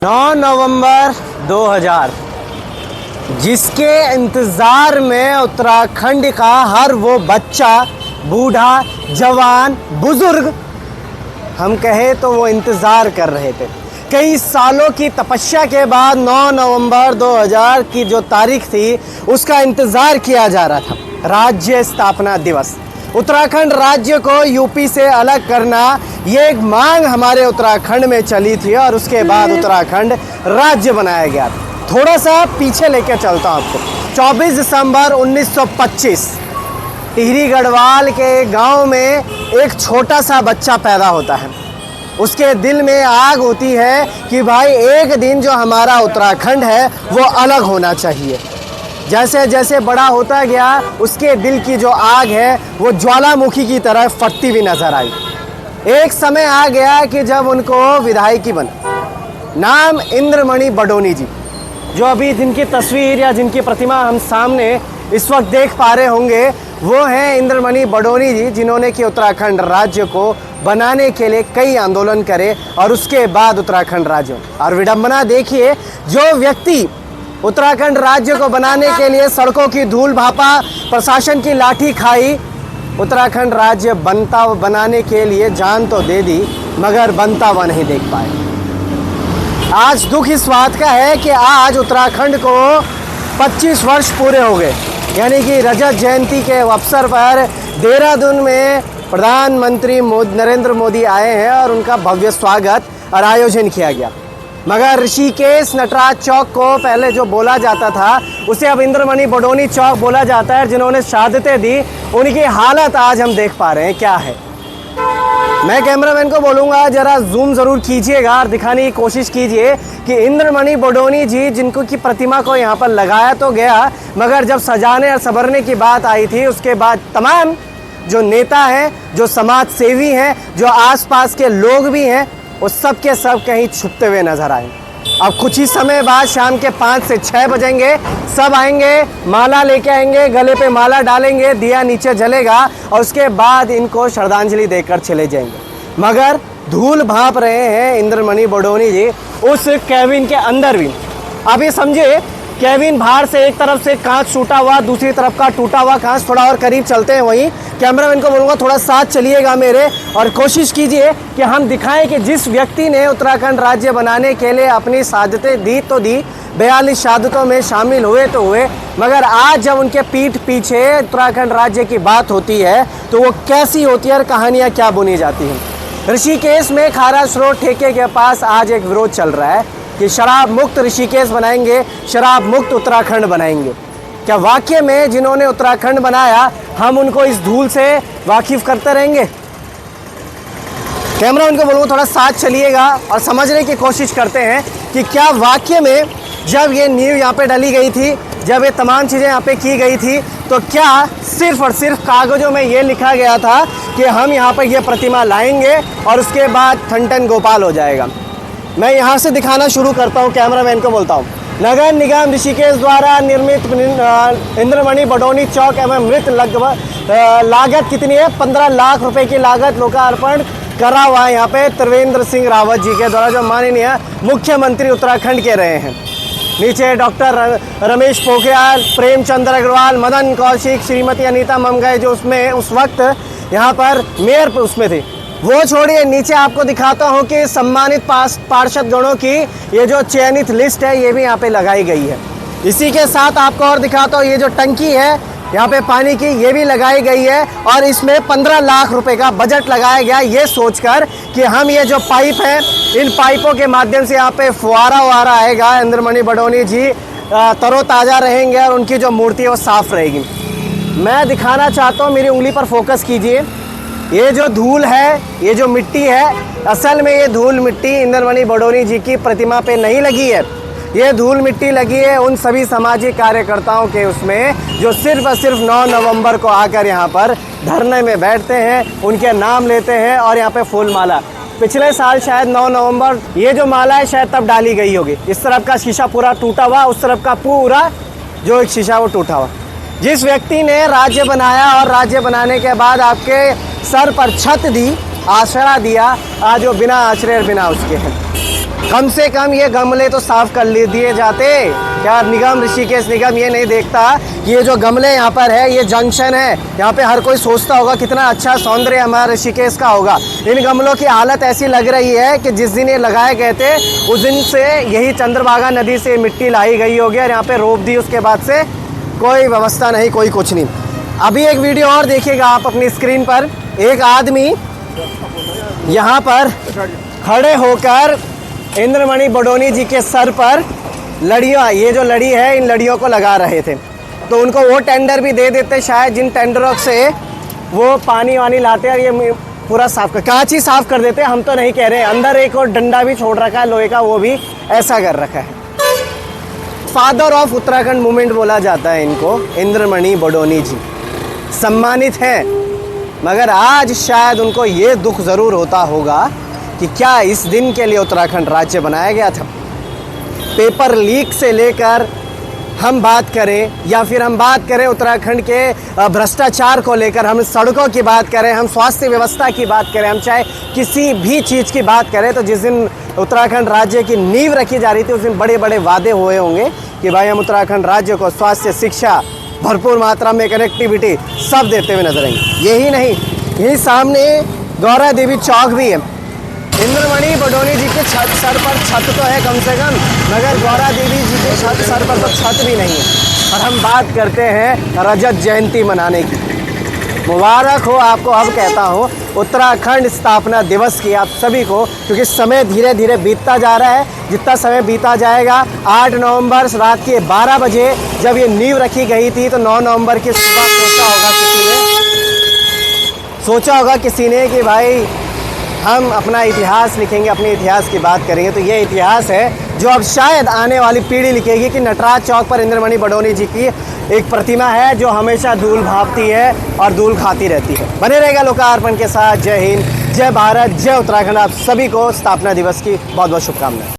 9 नवंबर 2000 जिसके इंतज़ार में उत्तराखंड का हर वो बच्चा, बूढ़ा, जवान, बुजुर्ग, हम कहें तो वो इंतज़ार कर रहे थे। कई सालों की तपस्या के बाद 9 नवंबर 2000 की जो तारीख थी उसका इंतज़ार किया जा रहा था। राज्य स्थापना दिवस, उत्तराखंड राज्य को यूपी से अलग करना, ये एक मांग हमारे उत्तराखंड में चली थी और उसके बाद उत्तराखंड राज्य बनाया गया। थोड़ा सा पीछे लेकर चलता हूँ आपको। 24 दिसंबर 1925 टिहरी गढ़वाल के गांव में एक छोटा सा बच्चा पैदा होता है। उसके दिल में आग होती है कि भाई एक दिन जो हमारा उत्तराखंड है वो अलग होना चाहिए। जैसे जैसे बड़ा होता गया उसके दिल की जो आग है वो ज्वालामुखी की तरह फटती हुई नजर आई। एक समय आ गया कि जब उनको विधायकी बना। नाम इंद्रमणि बडोनी जी, जो अभी जिनकी तस्वीर या जिनकी प्रतिमा हम सामने इस वक्त देख पा रहे होंगे, वो हैं इंद्रमणि बडोनी जी, जिन्होंने कि उत्तराखंड राज्य को बनाने के लिए कई आंदोलन करे और उसके बाद उत्तराखंड राज्य। और विडंबना देखिए, जो व्यक्ति उत्तराखंड राज्य को बनाने के लिए सड़कों की धूल भापा, प्रशासन की लाठी खाई, उत्तराखंड राज्य बनाने के लिए जान तो दे दी मगर बनता हुआ नहीं देख पाए। आज दुख इस बात का है कि आज उत्तराखंड को 25 वर्ष पूरे हो गए, यानी कि रजत जयंती के अवसर पर देहरादून में प्रधानमंत्री नरेंद्र मोदी आए हैं और उनका भव्य स्वागत और आयोजन किया गया। मगर ऋषिकेश नटराज चौक को पहले जो बोला जाता था उसे अब इंद्रमणि बडोनी चौक बोला जाता है। जिन्होंने शहादतें दी उनकी हालत आज हम देख पा रहे हैं क्या है। मैं कैमरामैन को बोलूँगा जरा जूम ज़रूर कीजिएगा और दिखाने की कोशिश कीजिए कि इंद्रमणि बडोनी जी, जिनको की प्रतिमा को यहाँ पर लगाया तो गया मगर जब सजाने और संवरने की बात आई थी उसके बाद तमाम जो नेता हैं, जो समाज सेवी हैं, जो आसपास के लोग भी हैं, वो सब के सब कहीं छुपते हुए नजर आए। अब कुछ ही समय बाद शाम के 5 से 6 बजेंगे, सब आएंगे, माला लेके आएंगे, गले पे माला डालेंगे, दिया नीचे जलेगा और उसके बाद इनको श्रद्धांजलि देकर चले जाएंगे। मगर धूल भाप रहे हैं इंद्रमणि बडोनी जी उस कैबिन के अंदर भी। अब ये समझिए, कैबिन बाहर से एक तरफ से कांच टूटा हुआ, दूसरी तरफ का टूटा हुआ कांच। थोड़ा और करीब चलते हैं वहीं। कैमरामैन को बोलूँगा थोड़ा साथ चलिएगा मेरे और कोशिश कीजिए कि हम दिखाएं कि जिस व्यक्ति ने उत्तराखंड राज्य बनाने के लिए अपनी शहादतें दी तो दी, 42 शहादतों में शामिल हुए तो हुए, मगर आज जब उनके पीठ पीछे उत्तराखंड राज्य की बात होती है तो वो कैसी होती है और कहानियाँ क्या बुनी जाती हैं। ऋषिकेश में खारा स्रोत ठेके के पास आज एक विरोध चल रहा है कि शराब मुक्त ऋषिकेश बनाएंगे, शराब मुक्त उत्तराखंड बनाएंगे। क्या वाकई में जिन्होंने उत्तराखंड बनाया हम उनको इस धूल से वाकिफ करते रहेंगे? कैमरा उनको बोलूँगा थोड़ा साथ चलिएगा और समझने की कोशिश करते हैं कि क्या वाकई में जब ये नींव यहाँ पे डली गई थी, जब ये तमाम चीज़ें यहाँ पे की गई थी, तो क्या सिर्फ और सिर्फ कागज़ों में ये लिखा गया था कि हम यहाँ पर ये प्रतिमा लाएंगे और उसके बाद ठन गोपाल हो जाएगा। मैं यहाँ से दिखाना शुरू करता हूँ, कैमरामैन को बोलता हूँ। नगर निगम ऋषिकेश द्वारा निर्मित इंद्रमणि बडोनी चौक एवं मृत लगभग लागत कितनी है? 15 लाख रुपए की लागत लोकार्पण करा हुआ है यहाँ पे त्रिवेंद्र सिंह रावत जी के द्वारा, जो माननीय मुख्यमंत्री उत्तराखंड के रहे हैं। नीचे डॉक्टर रमेश पोखरियाल, प्रेमचंद्र अग्रवाल, मदन कौशिक, श्रीमती अनीता ममगए जो उसमें उस वक्त यहाँ पर मेयर उसमें थे। वो छोड़िए, नीचे आपको दिखाता हूँ कि सम्मानित पार्षद गणों की ये जो चयनित लिस्ट है ये भी यहाँ पे लगाई गई है। इसी के साथ आपको और दिखाता हूँ, ये जो टंकी है यहाँ पे पानी की, ये भी लगाई गई है और इसमें 15 लाख रुपए का बजट लगाया गया ये सोचकर कि हम ये जो पाइप है इन पाइपों के माध्यम से यहाँ पे फुहारा वहारा आएगा, इंद्रमणि बडोनी जी तरोताज़ा रहेंगे और उनकी जो मूर्ति है वो साफ रहेगी। मैं दिखाना चाहता हूँ, मेरी उंगली पर फोकस कीजिए। ये जो धूल है, ये जो मिट्टी है, असल में ये धूल मिट्टी इंद्रमणि बडोनी जी की प्रतिमा पे नहीं लगी है। ये धूल मिट्टी लगी है उन सभी सामाजिक कार्यकर्ताओं के उसमें जो सिर्फ और सिर्फ 9 नवंबर को आकर यहाँ पर धरने में बैठते हैं, उनके नाम लेते हैं और यहाँ पे फूल माला। पिछले साल शायद 9 नवंबर ये जो माला है शायद तब डाली गई होगी। इस तरफ का शीशा पूरा टूटा हुआ, उस तरफ का पूरा जो एक शीशा वो टूटा हुआ। जिस व्यक्ति ने राज्य बनाया और राज्य बनाने के बाद आपके सर पर छत दी, आसरा दिया, आज वो बिना आश्रय बिना उसके हैं। कम से कम ये गमले तो साफ कर ले दिए जाते। क्या निगम, ऋषिकेश निगम ये नहीं देखता कि ये जो गमले यहाँ पर है ये जंक्शन है, यहाँ पे हर कोई सोचता होगा कितना अच्छा सौंदर्य हमारा ऋषिकेश का होगा। इन गमलों की हालत ऐसी लग रही है कि जिस दिन ये लगाए गए थे उस दिन से यही चंद्रभागा नदी से मिट्टी लाई गई होगी और यहाँ पे रोप दी, उसके बाद से कोई व्यवस्था नहीं, कोई कुछ नहीं। अभी एक वीडियो और देखिएगा आप अपनी स्क्रीन पर। एक आदमी यहाँ पर खड़े होकर इंद्रमणि बडोनी जी के सर पर लड़ियाँ, ये जो लड़ी है इन लड़ियों को लगा रहे थे। तो उनको वो टेंडर भी दे देते शायद जिन टेंडरों से वो पानी वानी लाते और ये पूरा साफ कर, कांच ही साफ कर देते। हम तो नहीं कह रहे, अंदर एक और डंडा भी छोड़ रखा है लोहे का, वो भी ऐसा कर रखा है। फादर ऑफ उत्तराखंड मूवमेंट बोला जाता है इनको, इंद्रमणि बडोनी जी सम्मानित हैं। मगर आज शायद उनको ये दुख ज़रूर होता होगा कि क्या इस दिन के लिए उत्तराखंड राज्य बनाया गया था। पेपर लीक से लेकर हम बात करें या फिर हम बात करें उत्तराखंड के भ्रष्टाचार को लेकर, हम सड़कों की बात करें, हम स्वास्थ्य व्यवस्था की बात करें, हम चाहे किसी भी चीज़ की बात करें, तो जिस दिन उत्तराखंड राज्य की नींव रखी जा रही थी उस दिन बड़े बड़े वादे हुए होंगे कि भाई हम उत्तराखंड राज्य को स्वास्थ्य, शिक्षा, भरपूर मात्रा में कनेक्टिविटी सब देते हुए नजर आएंगे। यही नहीं, यही सामने गौरा देवी चौक भी है। इंद्रमणि बडोनी जी के सर पर छत तो है कम से कम, मगर गौरा देवी जी के सर पर तो छत भी नहीं है। और हम बात करते हैं रजत जयंती मनाने की। मुबारक हो आपको, अब कहता हूँ उत्तराखंड स्थापना दिवस की आप सभी को, क्योंकि समय धीरे धीरे बीतता जा रहा है। जितना समय बीता जाएगा, 8 नवंबर रात के 12 बजे जब ये नींव रखी गई थी तो 9 नवंबर की सुबह सोचा होगा किसी ने कि भाई हम अपना इतिहास लिखेंगे, अपने इतिहास की बात करेंगे। तो ये इतिहास है जो अब शायद आने वाली पीढ़ी लिखेगी कि नटराज चौक पर इंद्रमणि बडोनी जी की एक प्रतिमा है जो हमेशा धूल भापती है और धूल खाती रहती है। बने रहेगा लोकार्पण के साथ। जय हिंद, जय भारत, जय उत्तराखंड। आप सभी को स्थापना दिवस की बहुत बहुत शुभकामनाएं।